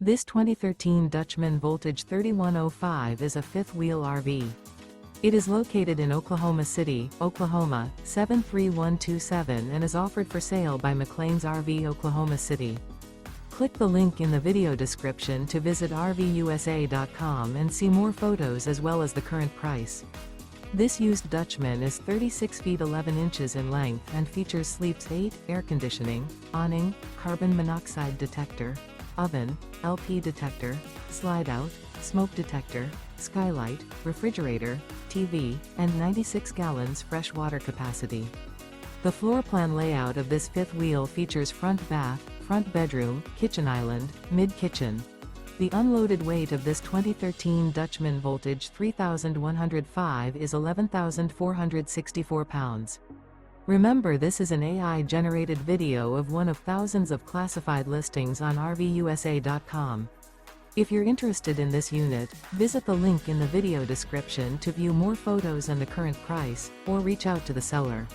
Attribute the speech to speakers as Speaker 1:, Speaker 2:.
Speaker 1: This 2013 Dutchmen Voltage 3105 is a fifth-wheel RV. It is located in Oklahoma City, Oklahoma, 73127 and is offered for sale by McClain's RV Oklahoma City. Click the link in the video description to visit RVUSA.com and see more photos as well as the current price. This used Dutchman is 36 feet 11 inches in length and features sleeps 8, air conditioning, awning, carbon monoxide detector, oven, LP detector, Slideout, smoke detector, skylight, refrigerator, TV, and 96 gallons fresh water capacity. The floor plan layout of this fifth wheel features front bath, front bedroom, kitchen island, mid-kitchen. The unloaded weight of this 2013 Dutchmen Voltage 3105 is 11,464 pounds. Remember, this is an AI-generated video of one of thousands of classified listings on RVUSA.com. If you're interested in this unit, visit the link in the video description to view more photos and the current price, or reach out to the seller.